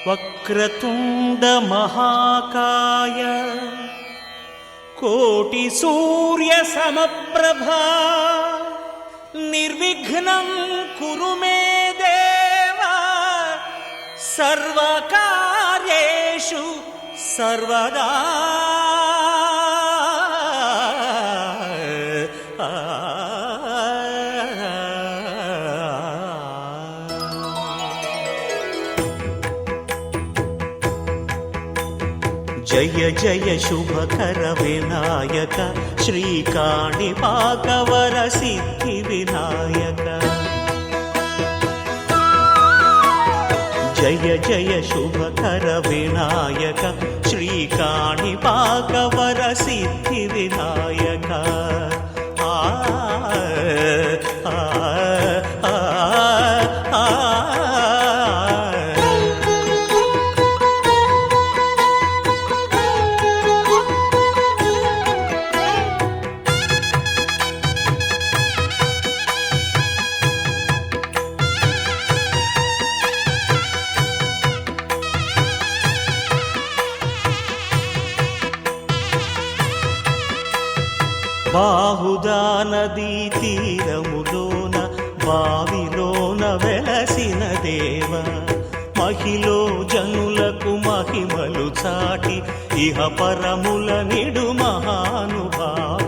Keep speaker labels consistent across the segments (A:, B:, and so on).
A: వక్రతుండ మహాకాయ కోటి సూర్య సమప్రభా నిర్విఘ్నం కురు మే దేవా సర్వకార్యేషు సర్వదా. జయ జయ శుభకర వినాయక శ్రీకాణిపాకవర సిద్ధి వినాయక. జయ జయ శుభకర వినాయక శ్రీకాణిపాకవర సిద్ధి వినాయక. బాహుదా నదీ తీరములోన బావిలోన వెలసిన దేవ మహిలో జనులకు మహిమలు చాటి ఇహ పరముల నిడు మహానుభావ.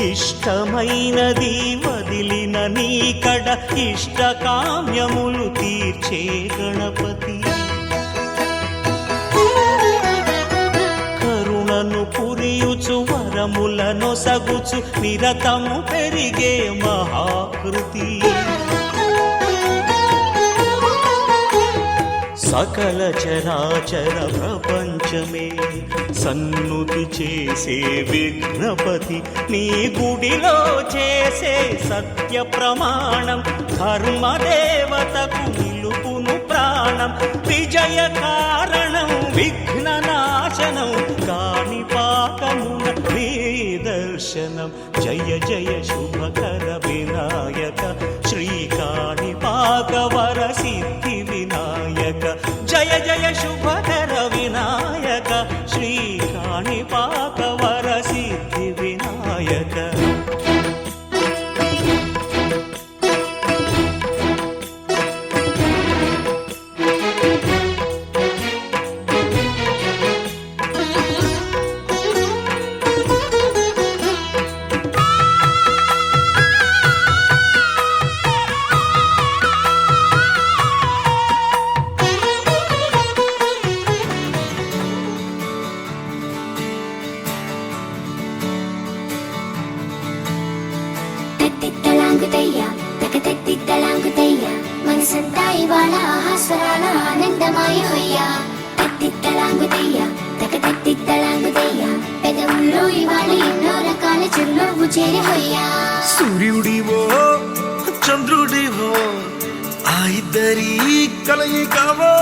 A: ఇష్టమైనది వదిలిన నీకడ ఇష్ట కామ్యములు తీర్చే గణపతి. పురియుచు వరములను సగుచు నిరతము పెరిగే మహాకృతి. సకల చరాచర ప్రపంచమే సన్నుతి చేసే విఘ్నపతి. నీ గుడిలో చేసే సత్య ప్రమాణం ధర్మదేవతకు నిలుపును ప్రాణం. విజయ కారణం విఘ్న నాశనం కాణిపాకమున నీ దర్శనం. జయ జయ శుభకర వినాయక శ్రీకాణిపాకవర సిద్ధి వినాయక. జయ జయ శుభకర వినాయక శ్రీకాణిపాకవర సిద్ధి వినాయక.
B: మనసంతా ఇవాళ ఆహాస్వరాల ఆనందమాయ హొయ్యా. తత్తిత్తలాంగుతయ్యా తకతత్తిత్తలాంగుతయ్యా పెదవుల్లో ఇవాళ ఎన్నో రకాల చిరునవ్వు చేరి హొయ్యా.
C: సూర్యుడివో చంద్రుడివో ఆ ఇద్దరి కలయికవో.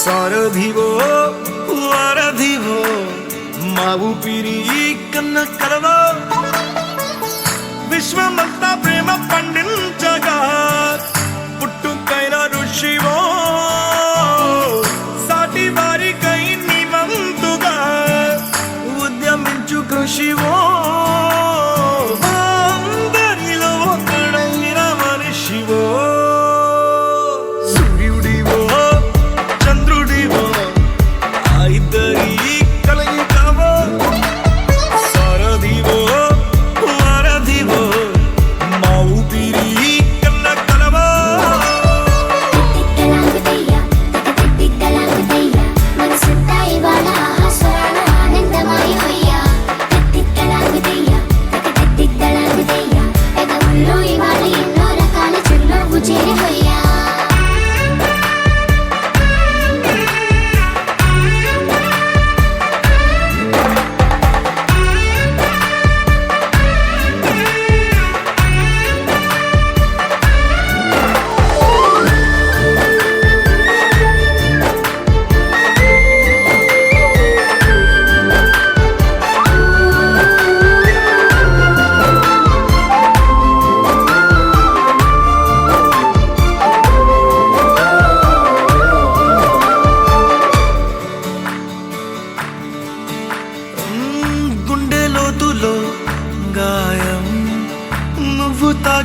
C: సారథివో వారధివో మా ఊపిరి కన్న కలవో. విశ్వమంతా ప్రేమ పండించగా పుట్టుకైన ఋషివో. సాటి వారికై నివంతుగా ఉద్యమించు కృషివో. అందరిలో ఒకడైన మనిషివో. సూర్యుడివో చంద్రుడివో ఆ ఇద్దరి కలయికవో. సారథివో వారధివో మా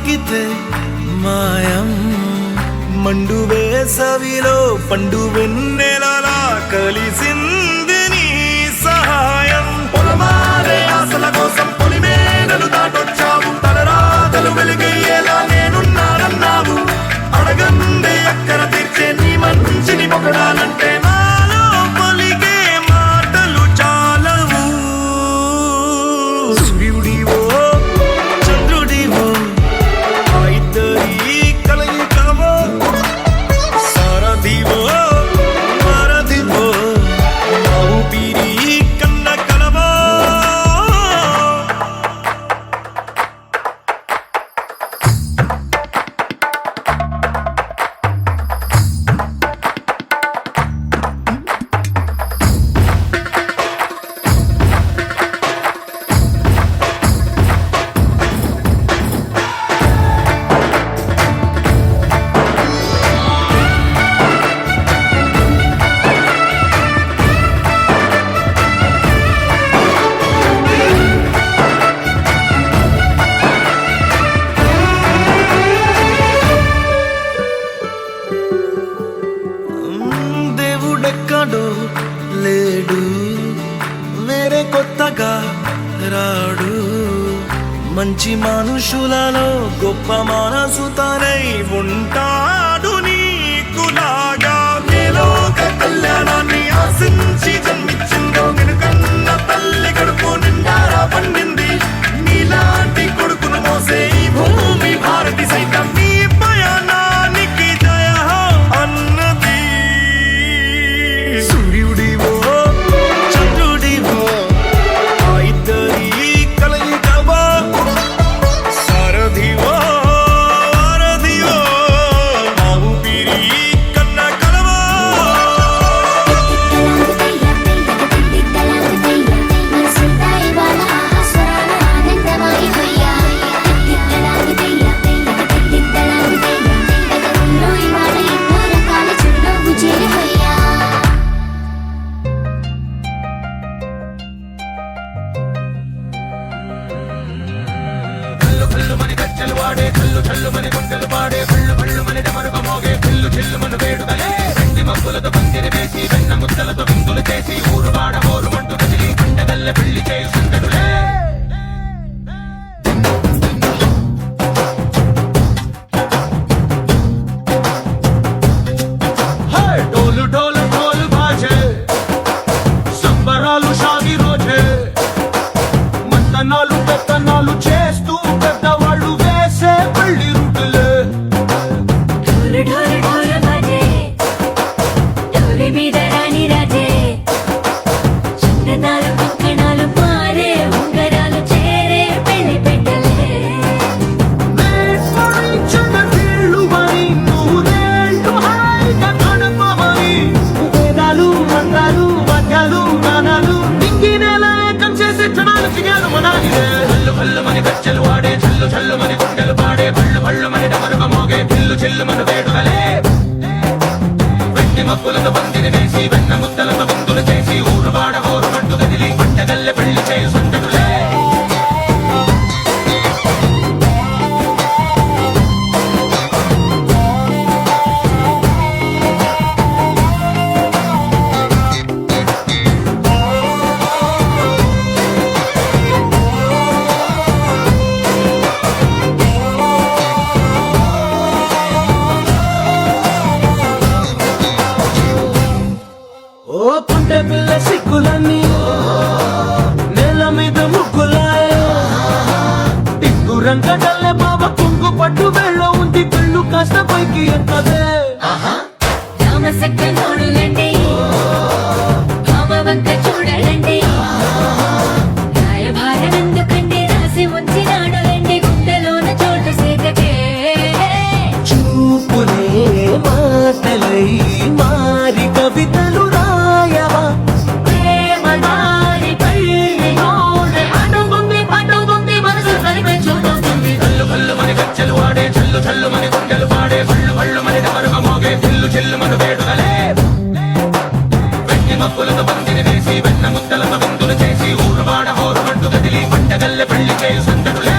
C: తాకితే మాయం మండు వేసవిలో పండు వెన్నెలలా కలిసింది నీ సహాయం పొలమారే ఆశల కోసం పొలిమేనలు దాటొచ్చావు తలరాతలు వెలుగయ్యేలా నేనున్నానన్నావు అడగందే అక్కర తీర్చే నీ మంచిని పొగడాలంటే నాలో పలికే మాటలు చాలవు సూర్యుడివో చంద్రుడివో ఆ ఇద్దరి కలయికవో సారథివో వారధివో నా ఊపిరి కన్న కలవో దేవుడెక్కడో లేడు వేరే కొత్తగా రాడు మంచి మనుషులలో గొప్ప మనసు తనై ఉంటాడు నీకులాగా లోక కళ్యాణాన్ని ఆశించి జన్మించిందో వెనుకన్న తల్లి కడుపు నిండారా పండింది నీలాంటి కొడుకును మోసే ఈ భూమి భారతి సైతం నీ పయనానికి జయ అన్నది సూర్యుడివో చంద్రుడివో ఆ ఇద్దరి కలయికవో సారథివో వారధివో నా ఊపిరి కన్న కలవో
B: మనసంతా ఇవాళ ఆస్వరాల ఆనందమాయి హొయ్యా తిత్తలాగుతయ్యా తిత్తలాగుతయ్యా పెదవుల్లో ఇవాళ ఎన్నో రకాల చిరునవ్వు చేరి హొయ్యా
D: డోలు డోలు డోలు బాజే సంబరాలు షాది రోజే మంతనాలు పెత్తనాలు చేస్తూ పెద్దవాళ్ళు వేసే పెళ్లి రుటులే
E: ढोल ढोल ढोल बाजे ढोली మీద రాణి రాజే చందనాలు కంకణాలు మారే ఉంగరాలు చేరే పెళ్లి పెట్టలే
D: చెడ్డీళ్ళు మరి నూరేళ్ళు హాయిగా గడపమని వేదాలు మంత్రాలు వాద్యాలు గానాలు దింగినేల ఏకం చేసే క్షణాలు చిగాలు మనాలిదే హల్లు హల్లు మని గజ్జలు వాడే చల్లు చల్లు మని గుండెలు పాడే భళ్ళు భళ్ళు మని డమరుగ మోగే పిల్లు చిల్లు మన వేడుకలే వెండి మబ్బులతో పందిరి వేసి వెన్న ముద్దలతో విందులు చేసి ఊరు వాడ హోరు మట్టు కదిలి పంటగల్లె పెళ్లి చేయి సంతడులే ఓ పుంటె పిల్ల సిక్కులన్నీ నేల మీద ముగ్గులాయ టిగ్గురంక డల్లె బాబ కుంగు పట్టు వెళ్ళ ఉంది పెళ్ళు కాస్త పైకి ఎక్కదే
E: రామసక్క నోడులండి భామ వంక చూడాలండి రాయభారం ఎందుకండి రాసి ఉంచినాడులండి గుండెలోన చోటు సేకకే
D: చూపులే మాటలై మారి కవితలు రాయవా
E: ప్రేమ మారి పెళ్లి నోడు అడుగుంది మనసు కలిపే చూడుతుంది
D: కల్లు కల్లు మని గజ్జలు వాడే చల్లు చల్లు మని గుండెలు పాడే భళ్ళు భళ్ళు మని డమరుగ మోగే పిల్లు చిల్లు మన వేడుకలే వెండి మబ్బులతో పందిరి వేసి వెన్న ముద్దలతో విందులు చేసి ఊరు వాడ హోరు మట్టు కదిలి పంటగల్లె పెళ్లి చేయి సంతడులే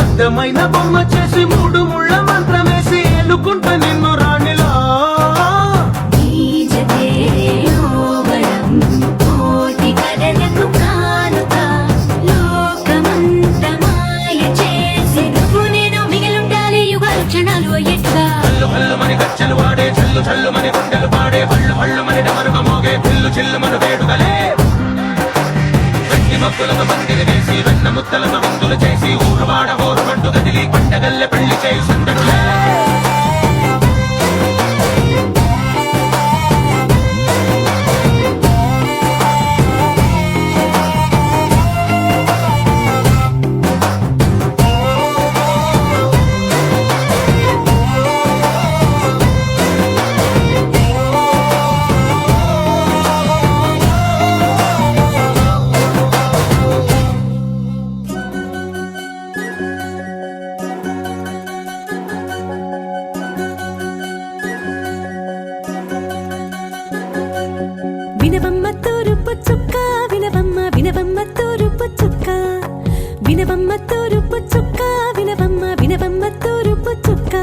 D: అందమైన బొమ్మ చేసి మూడు ముళ్ళ మంత్రమేసి ఎన్నుకుంటా నిన్ను రాణిలా
E: నీజతే యోగడం కోటి కలలకు కానుక లోకమంత మాయ చేసి నువ్వు నేను మిగిలుండాలి యుగాలు క్షణాలు అయ్యేట్టుగా
D: హల్లు హల్లు మని గచ్చలు వాడే చల్లు చల్లు మని గుండెలు పాడే హల్లు హల్లు మని డమరుగ మోగే పిల్లు చిల్లు మన వేడుగలే వెండి మక్కులకు మందిరి వేసి వెన్న ముద్దలకు విందులు చేసి ఊరువాడ ఊరు పండు గదిలి పండగల్లె పెళ్లి చేయి సందడులే
E: వినవమ్మ తూరుపు చుక్క వినవమ్మ వినవమ్మ తూరుపు చుక్క వినవమ్మ తూరుపు చుక్క వినవమ్మ వినవమ్మ తూరుపు చుక్క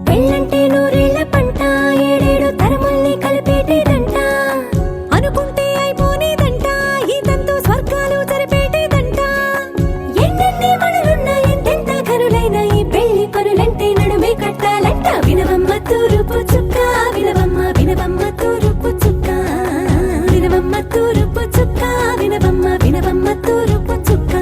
E: పెళ్ళంటే నూరేళ్ల పంట ఏడేడు తరమల్ని కలిపేటేదంట అనుకుంటే అయిపోనేదంట ఈ తంతు స్వర్గాలు జరిపేటేదంట ఎన్నెన్ని మనులున్న ఎంతెంత కరులైన ఈ పెళ్లి పనులంటే నడుమే కట్టాలంట వినవమ్మ తూరుపు చుక్క వినవమ్మ వినవమ్మ తూరుపు చుక్క వినవమ్మ తూరుపు చుక్క వినవమ్మ వినవమ్మ తూరుపు చుక్క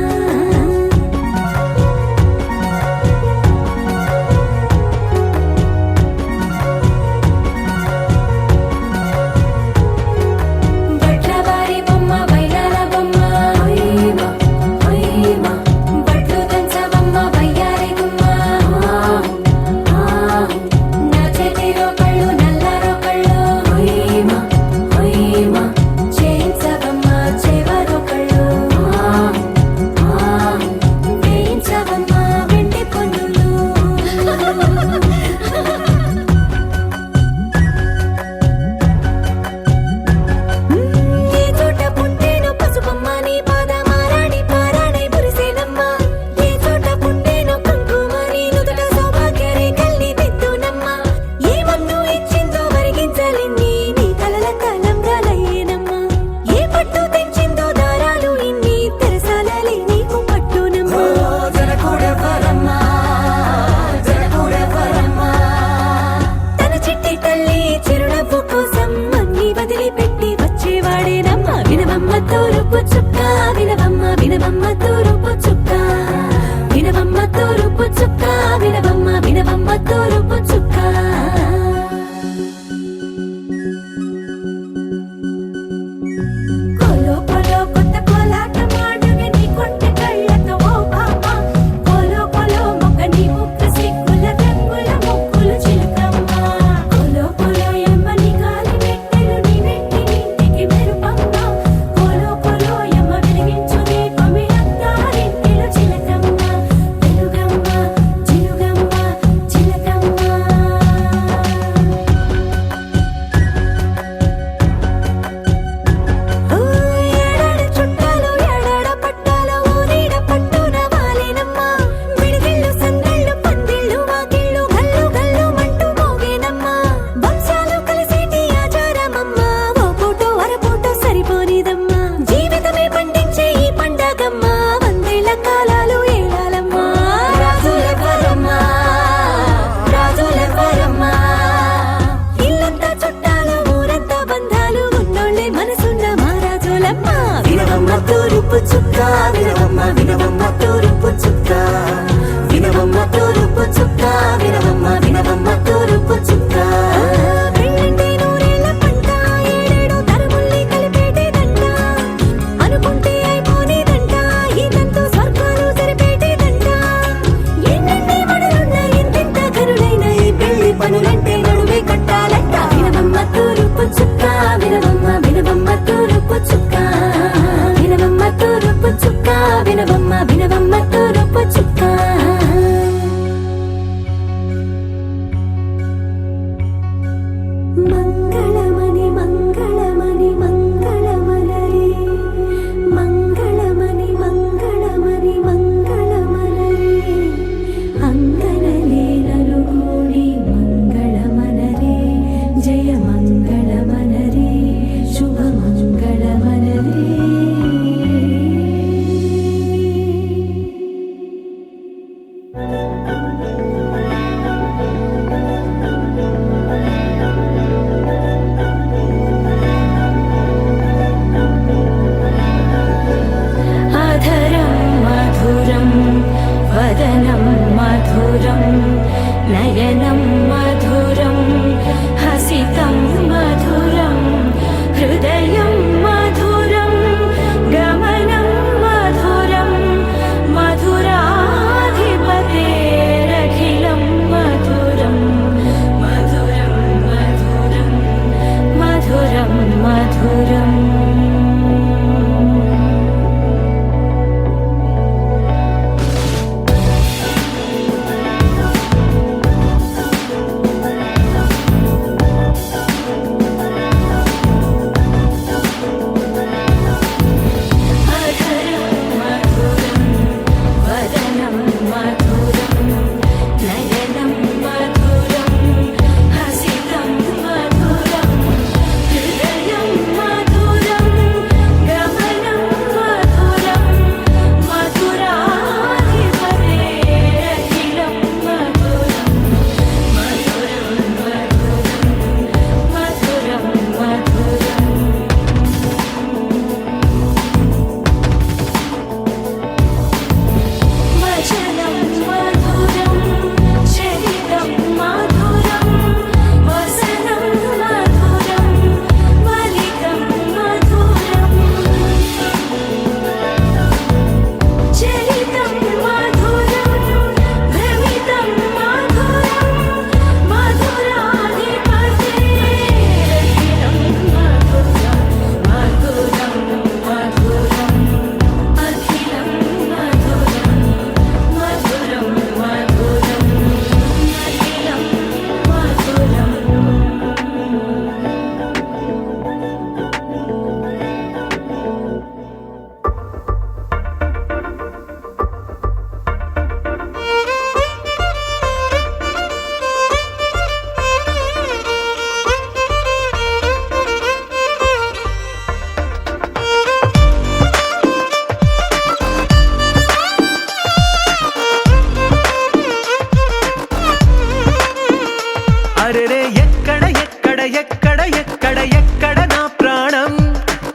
D: అరెరే ఎక్కడ ఎక్కడ ఎక్కడ ఎక్కడ ఎక్కడ నా ప్రాణం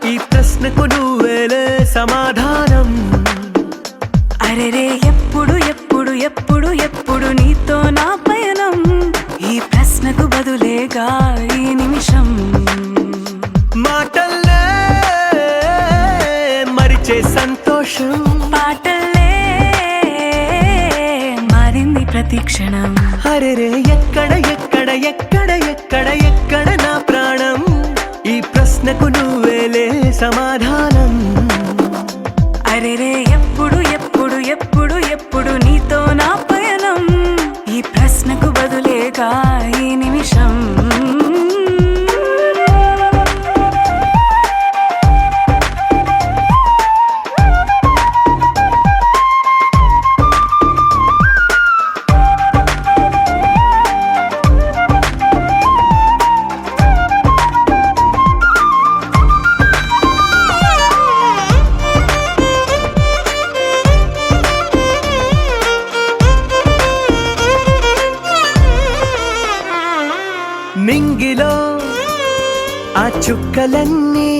D: ఈ ప్రశ్నకు నువ్వేలే సమాధానం
E: అరెరే ఎప్పుడు ఎప్పుడు ఎప్పుడు ఎప్పుడు నీతో నా పయనం ఈ ప్రశ్నకు బదులేగా ఈ నిమిషం
D: మాటల్లే మరిచే సంతోషం
E: పాటల్లే మారింది ప్రతి క్షణం
D: అరెరే ఎక్కడ ఎక్కడ ఎక్కడ ఎక్కడ ఎక్కడ నా ప్రాణం ఈ ప్రశ్నకు నువ్వేలే సమాధానం
E: అరెరే ఎప్పుడు ఎప్పుడు ఎప్పుడు ఎప్పుడు నీతో నా పయనం ఈ ప్రశ్నకు బదులేగా ఈ నిమిషం
D: మింగిలో ఆ చుక్కలన్నీ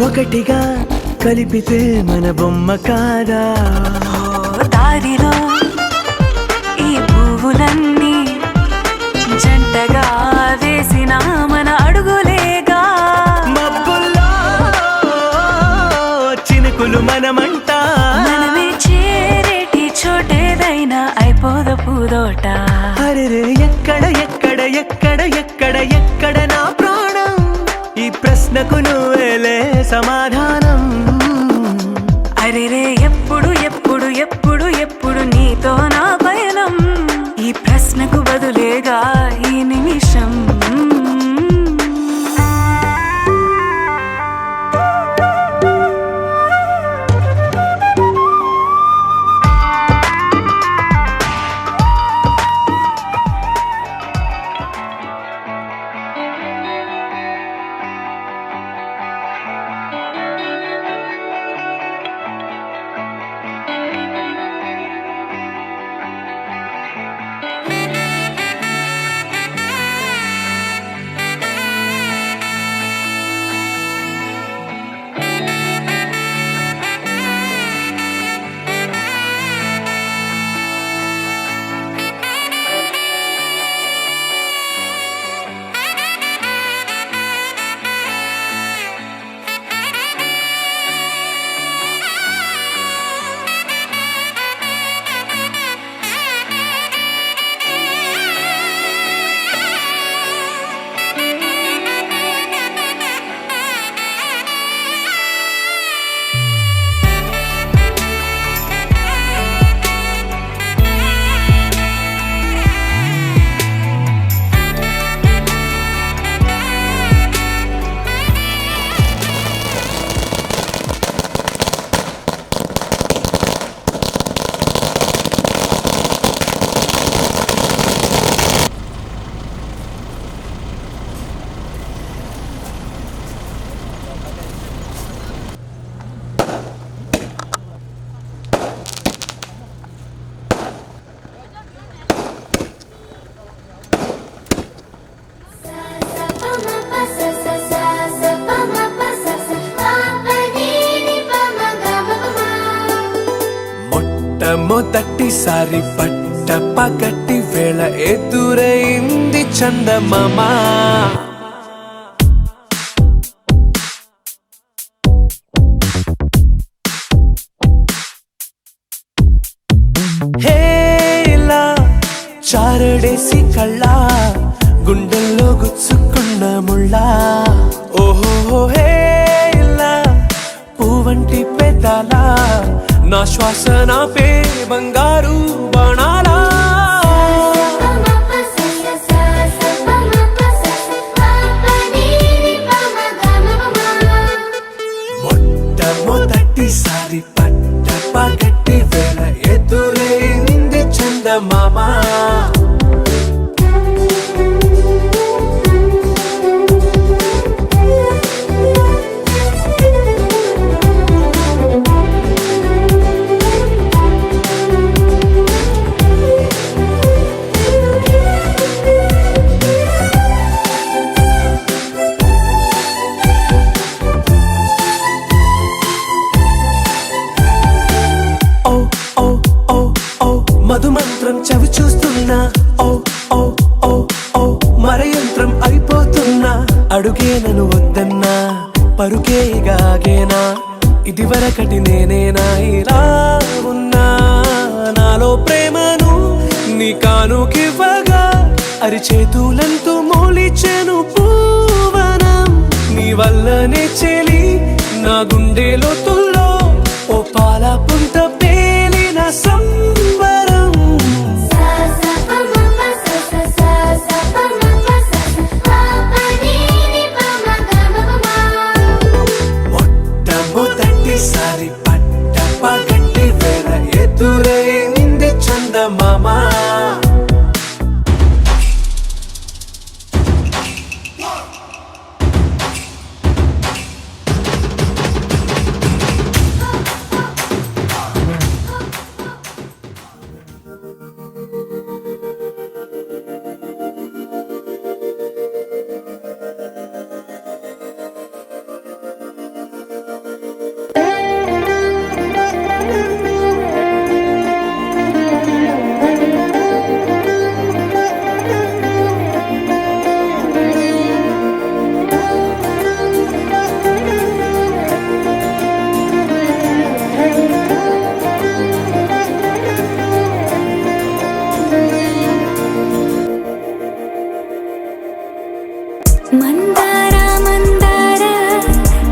D: ఒకటిగా కలిపితే మన బొమ్మ కాదా
E: దారిలో ఈ పువ్వులన్నీ జంటగా వేసిన మన అడుగులేగా
D: మబ్బుల్లో చినుకులు మనమంట
E: మనమే చేరేటి చోటేదైనా అయిపోద పూదోట
D: అరెరే ఎక్కడ ఎక్కడ ఎక్కడ ఎక్కడ ఎక్కడ నా ప్రాణం ఈ ప్రశ్నకు నువ్వేలే సమాధానం
E: అరెరే ఎప్పుడు ఎప్పుడు ఎప్పుడు ఎప్పుడు నీతో నా పయనం ఈ ప్రశ్నకు బదులేగా ఈ నిమిషం
D: మొట్టమొదటిసారి పట్ట పగటి వేళ ఎదురైంది చందమామ హేలా చారడేసి కళ్ళ గుండెల్లో గుచ్చుకున్న ముళ్ళ ఓహో హేలా పువ్వంటి పెదాల నా శ్వాస నాపే బంగారు బాణాలా మొట్టమొదటిసారి పట్ట పగటి వేళ ఎదురైంది చందమామ ఇదివరకటి నేనేనా ఇలా ఉన్నా నాలో ప్రేమను నీ కానుకివ్వగా అరిచేతులంతో మోలిచెను పూవనం నీ వల్లనే చెలి నా గుండె లోతుల్లో ఓ పాల పుంత పేలిన సంబరం
B: సా సా ప మ ప స స సా సా ప మ ప స స ప ప ని ని ప మ గ మ ప మ
D: మొట్టమొదటిసారి పట్ట పగటి వేళ ఎదురైంది చందమామ
E: మందార మందార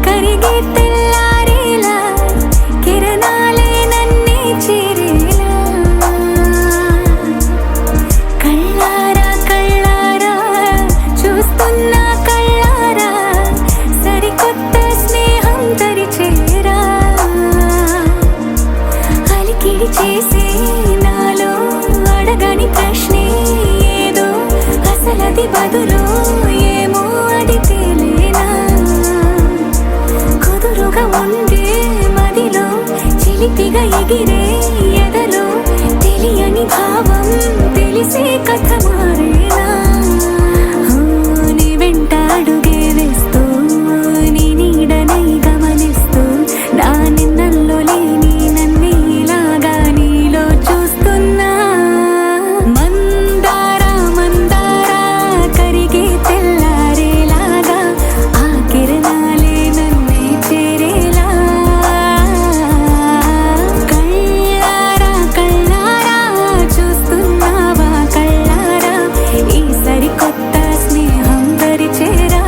E: కరిగే తెల్లారేలా కిరణాలే నన్నే చేరేలా కళ్ళారా కళ్ళారా చూస్తున్నా కళ్ళారా సరికొత్త స్నేహం తరిచేరా అలికిడి చేసే నాలో అడగని ప్రశ్నే ఏదో అసలది బదులు ఏమో అది తేలేనా కుదురుగా ఉండే మదిలో చిలిపిగా ఎగిరే ఎదలో తెలియని భావం తెలిసే కథ మారేనా నీ వెంట అడుగే వేస్తూ నీ నీడనై గమనిస్తూ నా నిన్నల్లో లేని నన్నే ఇలాగా నీలో చూస్తున్నా మందార మందార కరిగే తెల్లారేలాగా ఆ కిరణాలే నన్నే చేరేలా కళ్ళారా కళ్ళారా చూస్తున్నావా కళ్ళారా ఈ సరికొత్త స్నేహం పరిచేరా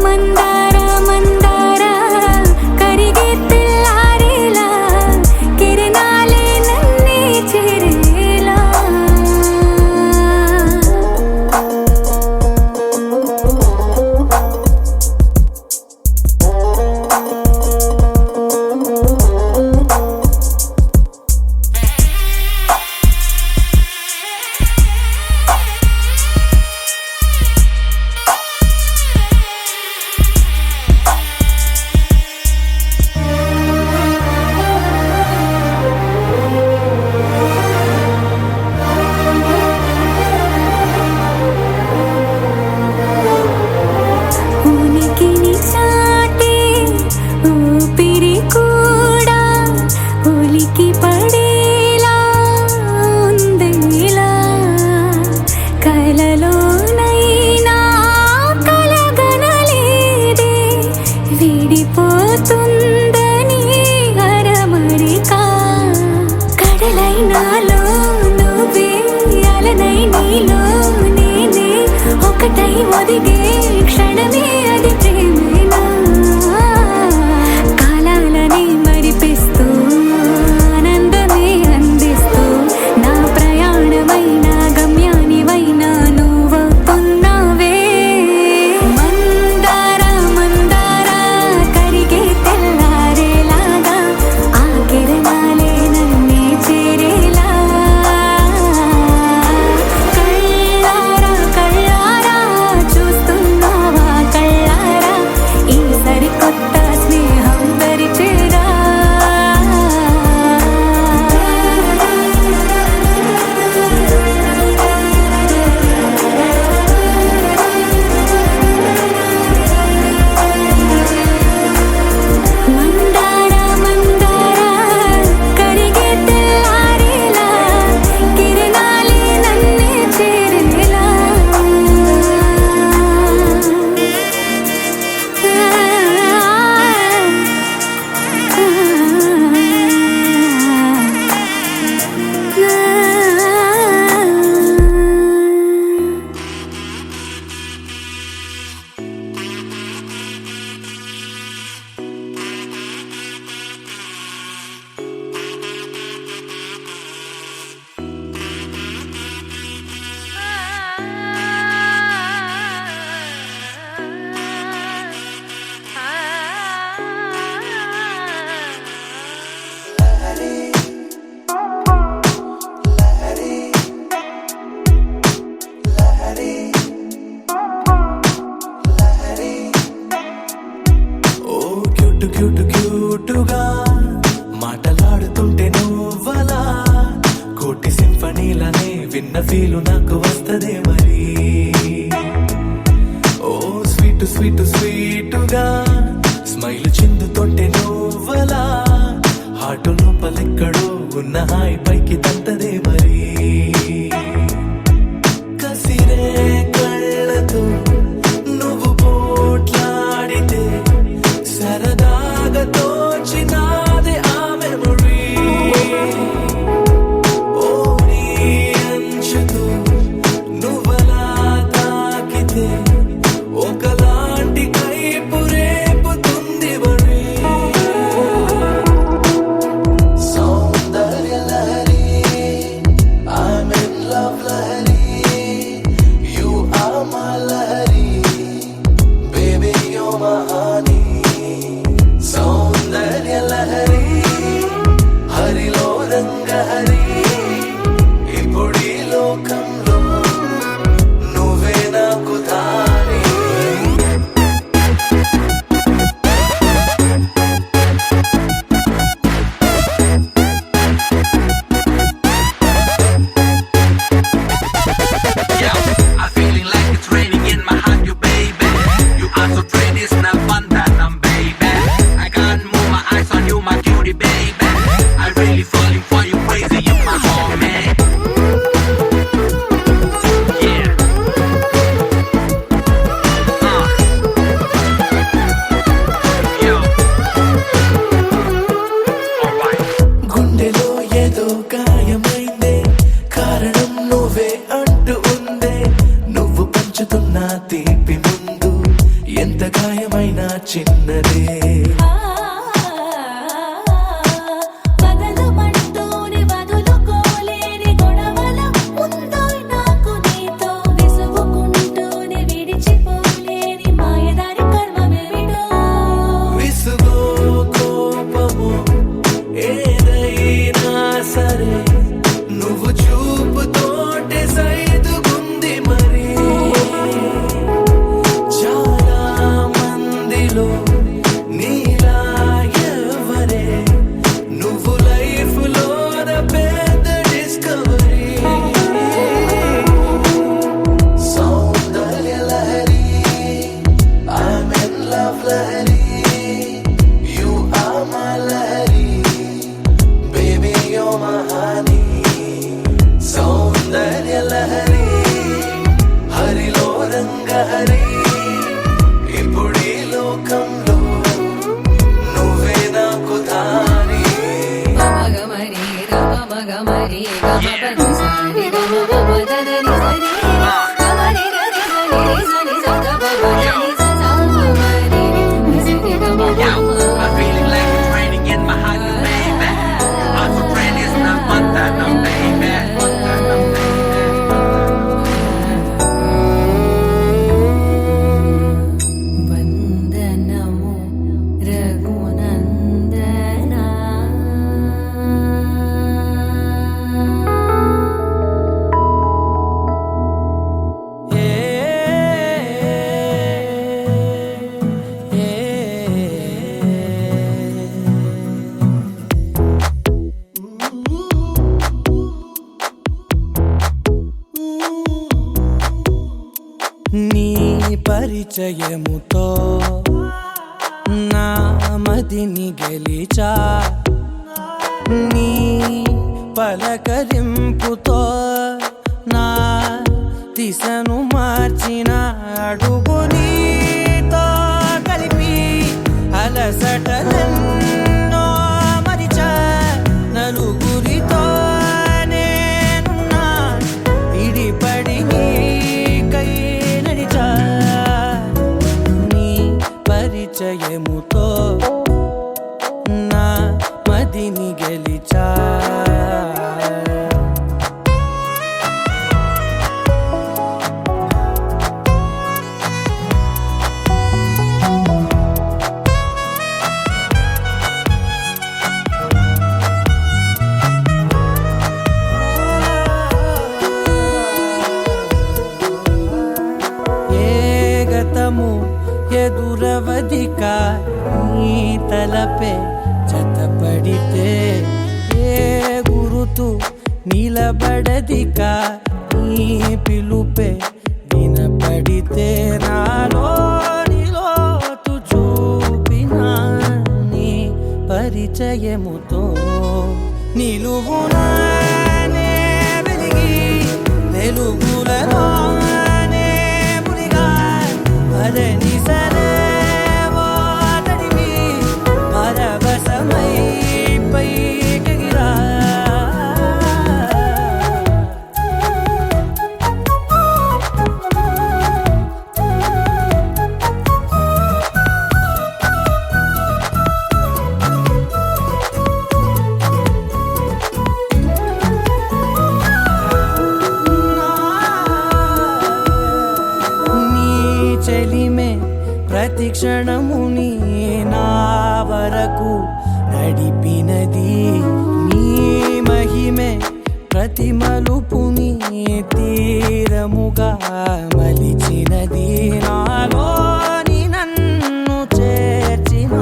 E: మందార మందార కరిగే తెల్లారేలా కిరణాలే నన్నే చేరేలా ఉనికిని చాటే ఊపిరి కూడా ఉలికి పడేలా ఉందేలా కలలోనైనా కలగనలేదే విడిపోతుందని అరమరిక కడలైనాలో నువ్వే అలనై నీలో నేనే ఒకటై ఒదిగే క్షణమే అది ప్రేమేనా కాలాలని మరిపిస్తూ ఆనందమే అందిస్తూ నా ప్రయాణమైన గమ్యానివైనా నువ్వవుతున్నావే మందార మందార కరిగే తెల్లారేలాగా ఆ కిరణాలే నన్నే చేరేలా కళ్ళారా కళ్ళారా చూస్తున్నావా కళ్ళారా
F: వస్తదే మరి. ఓ స్వీట్ స్వీట్ స్వీటుగా స్మైల్ చిందుతోంటే నువ్వలా హాటు లోపలెక్కడో ఉన్న హాయి పైకి తంతదే మరి. కసిరే కళ్ళతో నువ్వు పోట్లాడితే సరదాగా తోచినాదే ఆ మెమొరీ. ఓ నీ అంచుతో నువ్వలా తాకితే ఒకలాంటి కైపు రేపుతుంది వరి. సౌందర్య Lahari, I'm in love Lahari, you are my Lahari, baby you're my honey. సౌందర్య లహరి, హరిలో రంగ హరి, ఇప్పుడీ లోకంలో నువ్వే నాకు దారి.
G: I'm feeling like it's raining in my heart, you baby. You are so pretty, it's not fun that I'm baby. I can't move my eyes on you, my cutie baby. I'm really falling for you, crazy, you my homie. Yeah. Yo. Alright.
F: గుండెలో ఏదో గాయమైందే కారణం నువ్వే అంటూ ఉందే. నువ్వు పంచుతున్న తీపి ముందు ఎంత గాయమైనా చిన్నదే.
E: వదలమంటూనే వదులుకోలేని గొడవల ఉందో నాకు నీతో విసుగుకుంటూనే విడిచిపోలేని మాయదారి కర్మమేమిటో.
F: విసుగో కోపము ఏదైనా సరే నువ్వు చూపుతోటే సైదుగుంది మరి. చాలా మందిలో నీలా ఎవరే నువ్వు లైఫ్ లో పెద్ద discovery. Soundarya Lahari, I'm in love Lahari, you are my Lahari, baby you're my honey. సౌందర్య లహరి, హరిలో రంగ హరి, ఇప్పుడీ లోకంలో నువ్వే నాకు దారి.
E: గమగమరి గమగమరి గమపదసరి గమపదదని సరి గమరి గరి గరి సరి సగమరి సగమరి సరి
G: Yo,
E: గమగమ.
G: I'm feeling like it's raining in my heart, you baby. I'm so pretty, it's not fun that I'm baby.
E: వందనము రఘునందనా.
H: నీ పరిచయముతో నా మదిని గెలిచా, నీ పలకరింపుతో నా దిశను మార్చిన అడుగు నీతో కలిపి అలసటలెన్నో మరిచా. నలుగురితో నేనున్నా ఇడిపడి నీకై నడిచా. నీ పరిచయముతో నా మదిని గెలిచా. ఎదురవదిక నీ తలపే జతపడితే ఏ గురుతు నిలబడదిక నీ పిలుపే వినపడితే నాలోని లోతు చూపిన నీ పరిచయముతో నిలువునానే వెలిగి వెలుగులలోనే మునిగా పదని సరేవో తడివి పరవశమై పైకెగిరా నీ చెలిమే ప్రతి క్షణము నీ నా వరకు నడిపినది నీ మహిమే ప్రతి మలుపుని తీరముగా మలిచినది నాలోని నన్ను చేర్చిన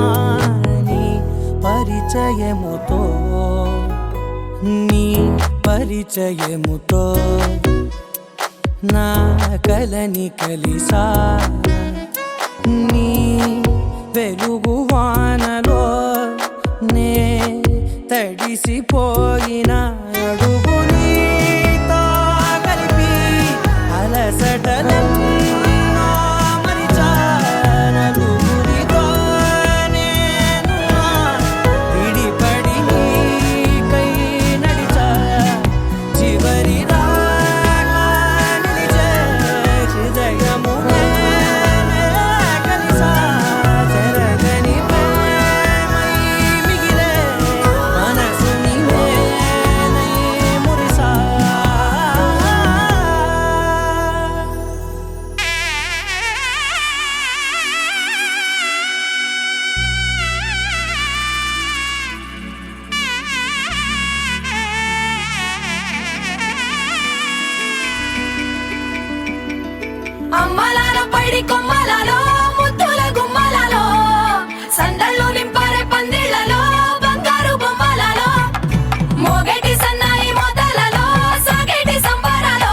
H: నీ పరిచయముతో నీ పరిచయముతో నా కలని కలిసా నీ వెలుగు వానలో నే తడిసిపోయిన అడుగు నీతో కలిపి అలసటలెన్నో మరిచా నలుగురితో నేనున్నా విడిపడి నీకై నడిచా చివరి దాకా నిలిచే హృదయము నేనే కలిసా జరగని ప్రేమై మిగిలే మనసుని నేనై మురిసా
E: అమ్మలాలో పైడి కొమ్మలలో ముద్దుల గుమ్మలలో సందళ్ళు నింపారే పందిళ్లలో బంగారు బొమ్మలలో మోగేటి సన్నాయి మోతలలో సాగేటి సంబరాలో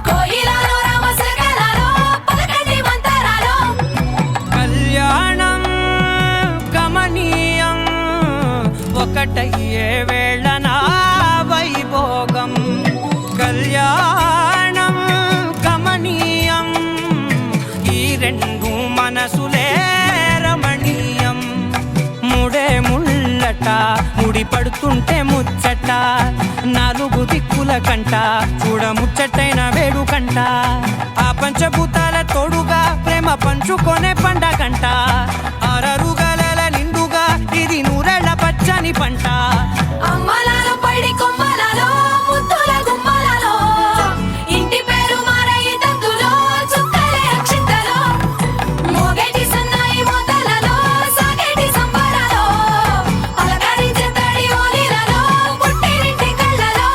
E: కోయిలలో రామసగలలో పలకటి మంతరాలో
H: కళ్యాణం గమనీయం ఒకటయ్యే వేళ నా వైభోగం కళ్యాణం గమనీయం ఈ రెండు మనసులే రమణీయం ముడే ముళ్ళట ముడి పడుతుంటే ముచ్చట నాలుగు దిక్కుల కంట చూడ ముచ్చటైన వేడుకంట ఆ పంచభూతాల తోడుగా ప్రేమ పంచుకొనే పండగంట ఆరరుగల నిండుగా ఇది నూరెళ్ళ పచ్చని పంట
E: అమ్మలాలో పైడి కొమ్మలలో ముద్దుల గుమ్మలలో ఇంటి పేరు మారయి తందులో చుక్కలే అక్షింతలో మోగేటి సన్నాయి మోతలలో సాగేటి సంబరాలో అలకరించే తడి ఓలిలలో పుట్టినింటి కళ్ళలో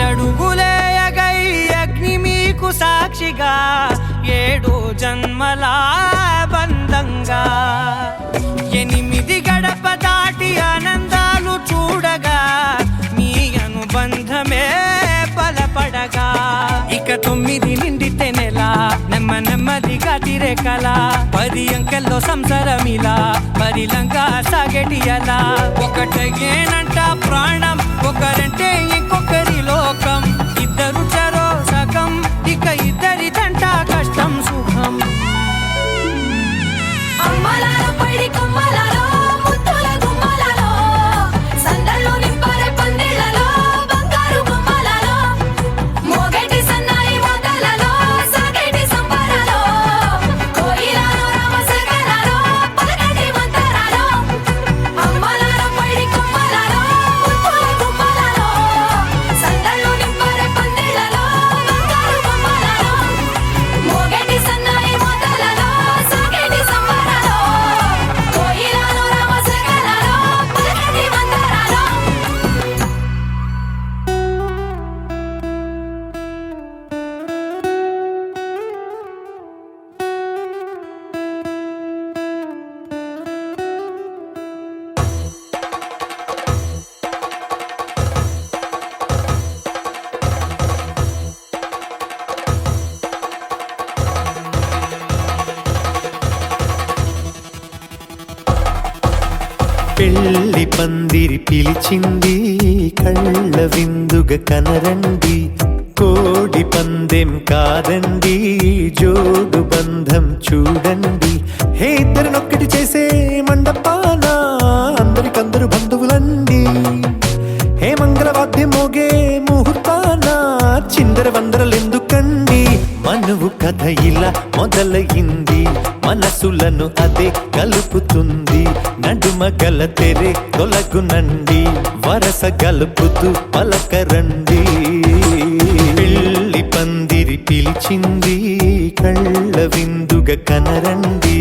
H: ఏడడుగులేయగై అగ్ని మీకు సాక్షిగా 7 జన్మల బంధంగా 8 గడప దాటి ఆనందాలు చూడగా మీ అనుబంధమే బలపడగా ఇక 9 నిండితే నెల నెమ్మదిగా తిరే కల 10 అంకెల్లో సంసారమిలా పరిలంగా సాగేటి అలా ఒకటేనంట ప్రాణం ఒకరంటే ఇంకొకరి లోకం ఇద్దరు చరో సగం ఇక ఇద్దరిదంట కష్టం సుఖం
E: అమ్మలాలో పైడి కొమ్మలలో ముద్దుల గుమ్మలలో సందళ్ళు నింపారే పందిళ్లలో బంగారు బొమ్మలలో మోగేటి సన్నాయి మోతలలో సాగేటి సంబరాలో కోయిలలో రామసగలలో పలకటి మంతరాలో అమ్మలాలో పైడి కొమ్మలలో ముద్దుల గుమ్మలలో
I: పందిరి పిలిచింది కళ్ళ విందుగ కనరండి కోడి పందెం కాదండి జోడు బంధం చూడండి హే ఇద్దరినొక్కటి చేసే మండపాన అందరికందరు బంధువులండి హే మంగళవాద్యం మోగే ముహూర్తాన చిందర వందరలెందుకండి మనువు కథ ఇలా మొదలయింది మనసులను అదే కలుపుతుంది నడుమ గల తెరే తొలగునండి వరస గలుపుతూ పలకరండి పెళ్లి పందిరి పిలిచింది కళ్ళ విందుగ కనరండి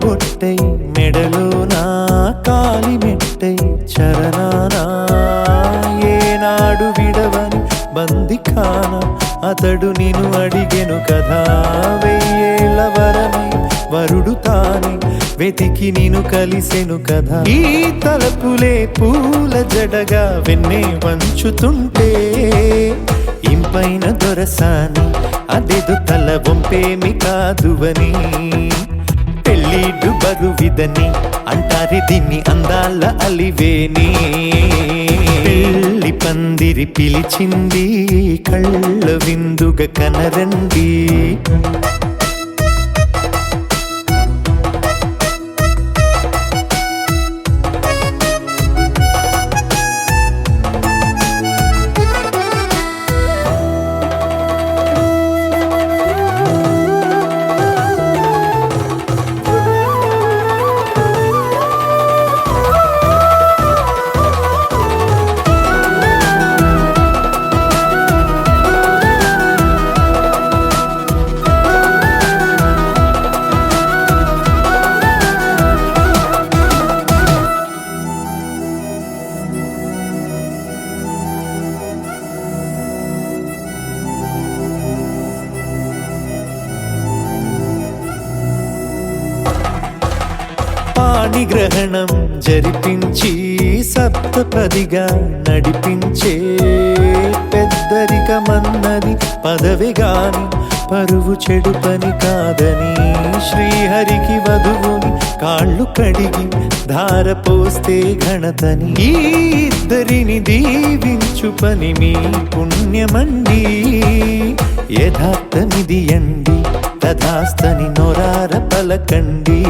I: బొట్టై మెడలోనా కాలి మెట్టై చరణానా ఏనాడు విడవని బందిఖాన అతడు నిన్ను అడిగెను కదా వెయ్యేళ్ళ వరమై వరుడు తానే వెతికి నిన్ను కలిసెను కదా ఈ తలపులే పూల జడగా వెన్నే వంచుతుంటే ఇంపైన దొరసాని అదేదో తల వంపేమి కాదువని పెళ్ళిడు బరువిదని అంటారే దీన్ని అందాల అలివేని పెళ్లి పందిరి పిలిచింది కళ్ళ విందుగ కనరండి గ్రహణం జరిపించి సప్తపదిగా నడిపించే పెద్దరికమన్నది పదవి గాని పరువు చెడు పని కాదని శ్రీహరికి వధువుని కాళ్ళు కడిగి ధార పోస్తే ఘనతని ఈ ఇద్దరిని దీవించు పని మీ పుణ్యమండి యథార్థమిది అండి తథాస్తని నొరార పలకండి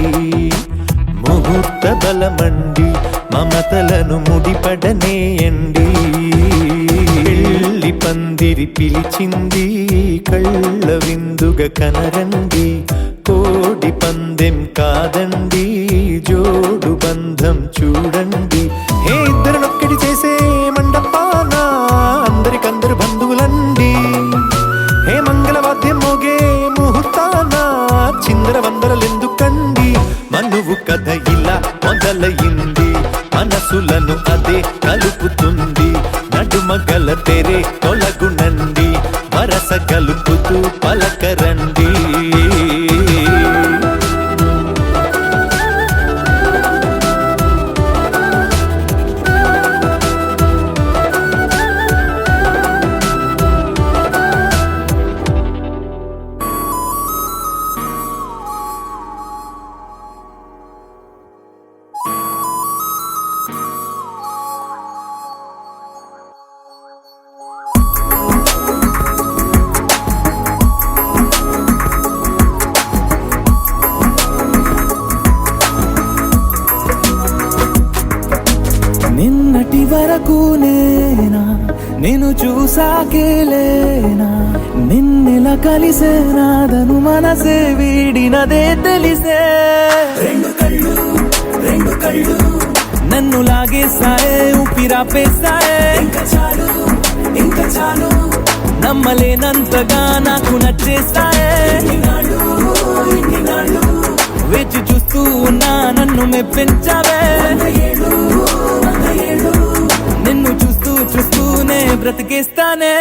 I: ముహూర్త బలమండి మమతలను ముడిపడనేయండి పెళ్లి పందిరి పిలిచింది కళ్ళ విందుగ కనరండి కోడి పందెం కాదండి జోడు బంధం చూడండి హే ఇద్దరినొక్కటి చేసే మండపాన అందరికందరు బంధువులండి హే మంగళవాద్యం మోగే ముహూర్తాన చిందర వందరలెందుకండి మనువు కథ ఇలా మొదలయింది మనసులను అదే కలుపుతుంది నడుమ గల తెరే తొలగునండి వరస కలుపుతూ పలకరండి
J: నిన్నటి వరకు నేనా నిన్ను చూసాకేలేనా నిన్నెలా కలిసేనాదను మనసే వీడినదే తెలిసే రెండు కళ్ళు నన్ను లాగేస్తాయే ఊపిరాపేస్తాయే ఇంకా చాలు నమ్మలేనంతగా నాకు నచ్చేస్తాయే వేచి చూస్తూ ఉన్నా నన్ను మెప్పించావే నిన్ను చూస్తూ చూస్తూనే బ్రతికేస్తానే